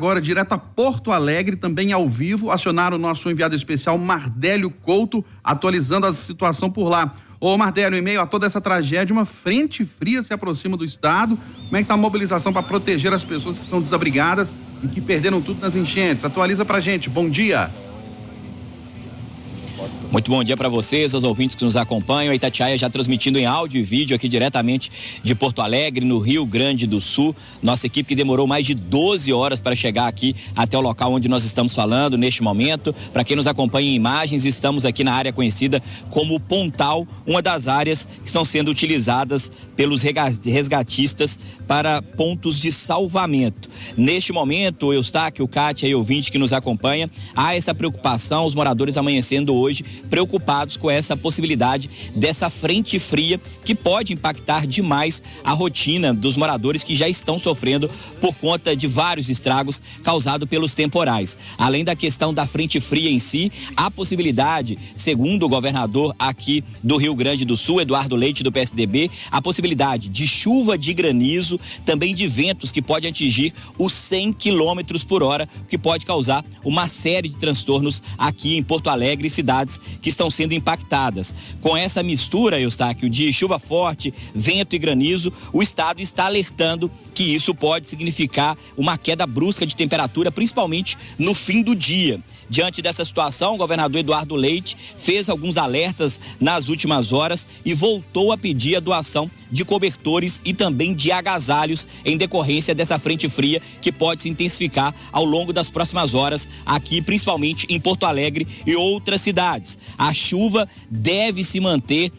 agora direto a Porto Alegre, também ao vivo, acionaram o nosso enviado especial Mardélio Couto, atualizando a situação por lá. Ô Mardélio, em meio a toda essa tragédia, uma frente fria se aproxima do estado. Como é que está a mobilização para proteger as pessoas que estão desabrigadas e que perderam tudo nas enchentes? Atualiza pra gente. Bom dia. Muito bom dia para vocês, aos ouvintes que nos acompanham. A Itatiaia já transmitindo em áudio e vídeo aqui diretamente de Porto Alegre, no Rio Grande do Sul. Nossa equipe que demorou mais de 12 horas para chegar aqui até o local onde nós estamos falando neste momento. Para quem nos acompanha em imagens, estamos aqui na área conhecida como Pontal, uma das áreas que estão sendo utilizadas pelos resgatistas para pontos de salvamento. Neste momento, Eustáquio, Kátia e ouvinte que nos acompanha, há essa preocupação, os moradores amanhecendo hoje preocupados com essa possibilidade dessa frente fria que pode impactar demais a rotina dos moradores que já estão sofrendo por conta de vários estragos causados pelos temporais. Além da questão da frente fria em si, há possibilidade, segundo o governador aqui do Rio Grande do Sul, Eduardo Leite, do PSDB, a possibilidade de chuva de granizo, também de ventos que pode atingir os 100 km por hora, o que pode causar uma série de transtornos aqui em Porto Alegre e cidades que estão sendo impactadas. Com essa mistura, Eustáquio, de chuva forte, vento e granizo, o estado está alertando que isso pode significar uma queda brusca de temperatura, principalmente no fim do dia. Diante dessa situação, o governador Eduardo Leite fez alguns alertas nas últimas horas e voltou a pedir a doação de cobertores e também de agasalhos em decorrência dessa frente fria que pode se intensificar ao longo das próximas horas aqui, principalmente em Porto Alegre e outras cidades. A chuva deve se manter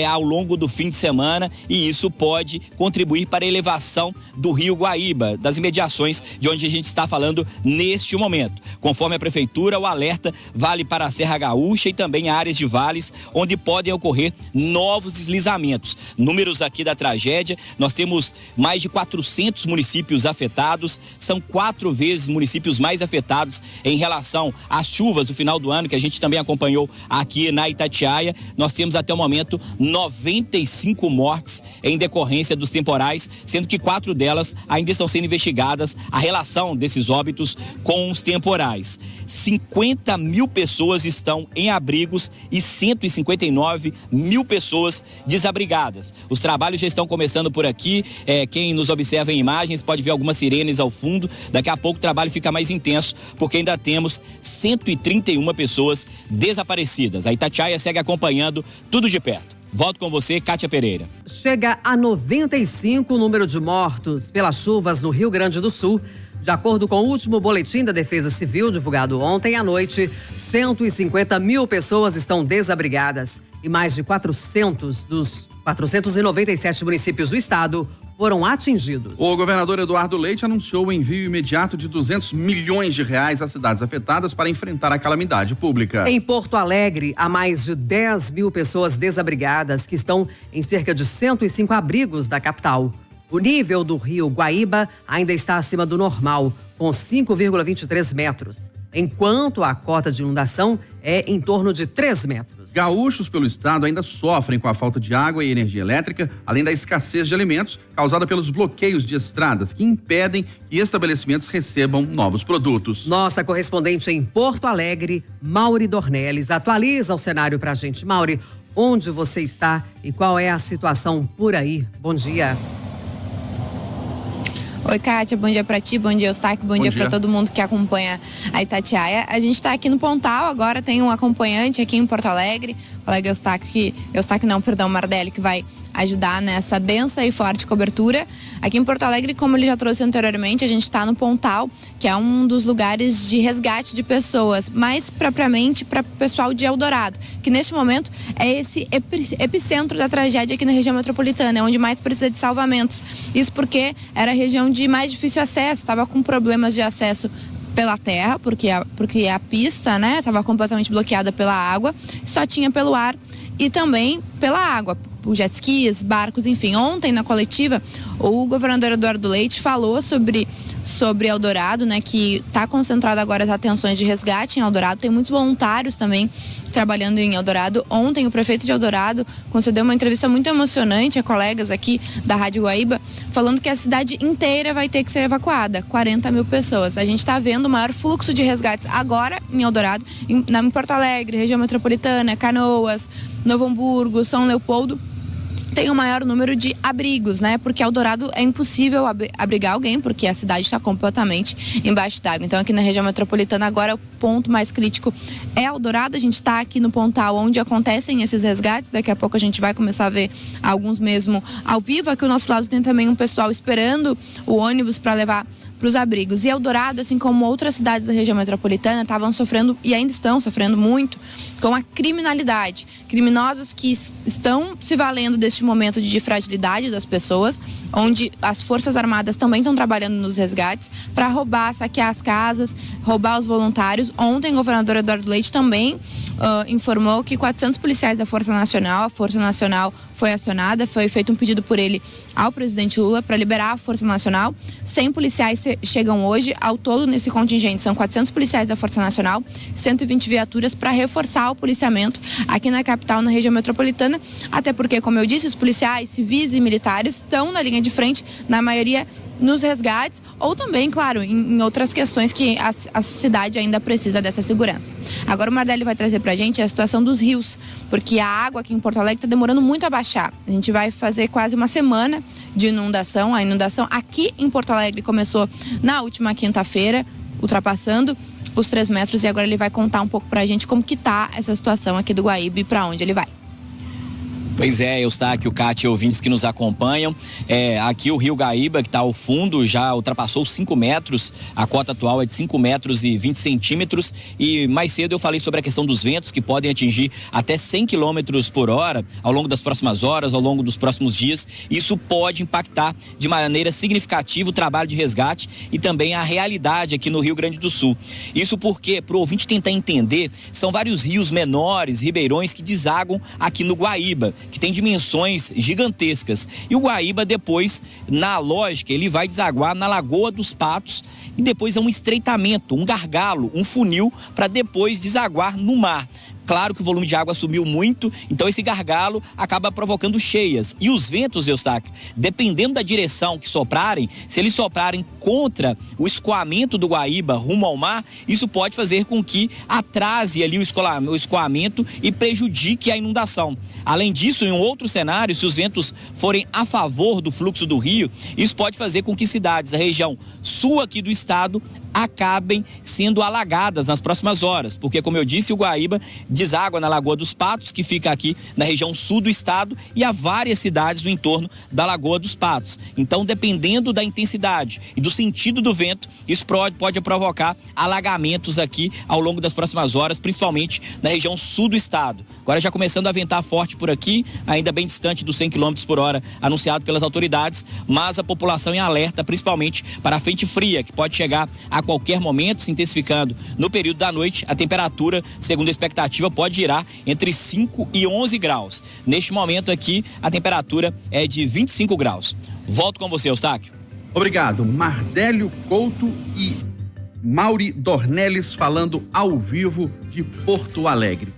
ao longo do fim de semana e isso pode contribuir para a elevação do rio Guaíba, das imediações de onde a gente está falando neste momento. Conforme a prefeitura, o alerta vale para a Serra Gaúcha e também áreas de vales onde podem ocorrer novos deslizamentos. Números aqui da tragédia, nós temos mais de 400 municípios afetados, são 4 vezes municípios mais afetados em relação às chuvas do final do ano, que a gente também acompanhou aqui na Itatiaia. Nós temos até o momento 95 mortes em decorrência dos temporais, sendo que 4 delas ainda estão sendo investigadas, a relação desses óbitos com os temporais. 50 mil pessoas estão em abrigos e 159 mil pessoas desabrigadas. Os trabalhos já estão começando por aqui, quem nos observa em imagens pode ver algumas sirenes ao fundo. Daqui a pouco o trabalho fica mais intenso, porque ainda temos 131 pessoas desaparecidas. A Itatiaia segue acompanhando tudo de perto. Volto com você, Kátia Pereira. Chega a 95 o número de mortos pelas chuvas no Rio Grande do Sul. De acordo com o último boletim da Defesa Civil, divulgado ontem à noite, 150 mil pessoas estão desabrigadas e mais de 400 dos 497 municípios do estado foram atingidos. O governador Eduardo Leite anunciou o envio imediato de R$200 milhões às cidades afetadas para enfrentar a calamidade pública. Em Porto Alegre, há mais de 10 mil pessoas desabrigadas que estão em cerca de 105 abrigos da capital. O nível do rio Guaíba ainda está acima do normal, com 5,23 metros, enquanto a cota de inundação é em torno de 3 metros. Gaúchos pelo estado ainda sofrem com a falta de água e energia elétrica, além da escassez de alimentos causada pelos bloqueios de estradas que impedem que estabelecimentos recebam novos produtos. Nossa correspondente em Porto Alegre, Mauri Dornelles, atualiza o cenário pra gente. Mauri, onde você está e qual é a situação por aí? Bom dia. Oi, Kátia, bom dia pra ti, bom dia, Eustáquio, bom dia pra todo mundo que acompanha a Itatiaia. A gente tá aqui no Pontal, agora tem um acompanhante aqui em Porto Alegre, o colega Mardélio, que vai ajudar nessa densa e forte cobertura. Aqui em Porto Alegre, como ele já trouxe anteriormente, a gente está no Pontal, que é um dos lugares de resgate de pessoas, mais propriamente para o pessoal de Eldorado, que neste momento é esse epicentro da tragédia aqui na região metropolitana, é onde mais precisa de salvamentos. Isso porque era a região de mais difícil acesso, estava com problemas de acesso pela terra, porque a pista, né, estava completamente bloqueada pela água, só tinha pelo ar e também pela água, por jet skis, barcos, enfim. Ontem, na coletiva, o governador Eduardo Leite falou sobre sobre Eldorado, né, que está concentrado agora as atenções de resgate em Eldorado. Tem muitos voluntários também trabalhando em Eldorado. Ontem o prefeito de Eldorado concedeu uma entrevista muito emocionante a colegas aqui da Rádio Guaíba, falando que a cidade inteira vai ter que ser evacuada, 40 mil pessoas. A gente está vendo o maior fluxo de resgates agora em Eldorado, em Porto Alegre, região metropolitana, Canoas, Novo Hamburgo, São Leopoldo. Tem o maior número de abrigos, né? Porque Eldorado é impossível abrigar alguém, porque a cidade está completamente embaixo d'água. Então, aqui na região metropolitana, agora o ponto mais crítico é Eldorado. A gente está aqui no pontal onde acontecem esses resgates. Daqui a pouco a gente vai começar a ver alguns mesmo ao vivo. Aqui ao nosso lado tem também um pessoal esperando o ônibus para levar para os abrigos. E Eldorado, assim como outras cidades da região metropolitana, estavam sofrendo e ainda estão sofrendo muito com a criminalidade. Criminosos que estão se valendo deste momento de fragilidade das pessoas, onde as Forças Armadas também estão trabalhando nos resgates para roubar, saquear as casas, roubar os voluntários. Ontem, o governador Eduardo Leite também informou que 400 policiais da Força Nacional, a Força Nacional foi acionada, foi feito um pedido por ele ao presidente Lula para liberar a Força Nacional. 100 policiais chegam hoje, ao todo nesse contingente são 400 policiais da Força Nacional, 120 viaturas para reforçar o policiamento aqui na capital, na região metropolitana, até porque, como eu disse, os policiais civis e militares estão na linha de frente, na maioria nos resgates, ou também, claro, em outras questões que a cidade ainda precisa dessa segurança. Agora o Mardelli vai trazer pra gente a situação dos rios, porque a água aqui em Porto Alegre está demorando muito a baixar. A gente vai fazer quase uma semana de inundação. A inundação aqui em Porto Alegre começou na última quinta-feira, ultrapassando os 3 metros, e agora ele vai contar um pouco pra gente como que tá essa situação aqui do Guaíba e pra onde ele vai. Pois é, Eustáquio, Cátia, ouvintes que nos acompanham. Aqui o Rio Guaíba, que está ao fundo, já ultrapassou 5 metros. A cota atual é de 5 metros e 20 centímetros. E mais cedo eu falei sobre a questão dos ventos, que podem atingir até 100 quilômetros por hora ao longo das próximas horas, ao longo dos próximos dias. Isso pode impactar de maneira significativa o trabalho de resgate e também a realidade aqui no Rio Grande do Sul. Isso porque, para o ouvinte tentar entender, são vários rios menores, ribeirões, que desaguam aqui no Guaíba, que tem dimensões gigantescas. E o Guaíba depois, na lógica, ele vai desaguar na Lagoa dos Patos e depois é um estreitamento, um gargalo, um funil para depois desaguar no mar. Claro que o volume de água subiu muito, então esse gargalo acaba provocando cheias. E os ventos, Eustáquio, dependendo da direção que soprarem, se eles soprarem contra o escoamento do Guaíba rumo ao mar, isso pode fazer com que atrase ali o escoamento e prejudique a inundação. Além disso, em um outro cenário, se os ventos forem a favor do fluxo do rio, isso pode fazer com que cidades da região sul aqui do estado acabem sendo alagadas nas próximas horas, porque, como eu disse, o Guaíba deságua na Lagoa dos Patos, que fica aqui na região sul do estado, e há várias cidades no entorno da Lagoa dos Patos. Então, dependendo da intensidade e do sentido do vento, isso pode provocar alagamentos aqui ao longo das próximas horas, principalmente na região sul do estado. Agora já começando a ventar forte por aqui, ainda bem distante dos 100 km por hora anunciado pelas autoridades, mas a população em alerta, principalmente para a frente fria, que pode chegar a qualquer momento, se intensificando no período da noite. A temperatura, segundo a expectativa, pode girar entre 5 e 11 graus. Neste momento aqui, a temperatura é de 25 graus. Volto com você, Eustáquio. Obrigado. Mardélio Couto e Mauri Dornelles falando ao vivo de Porto Alegre.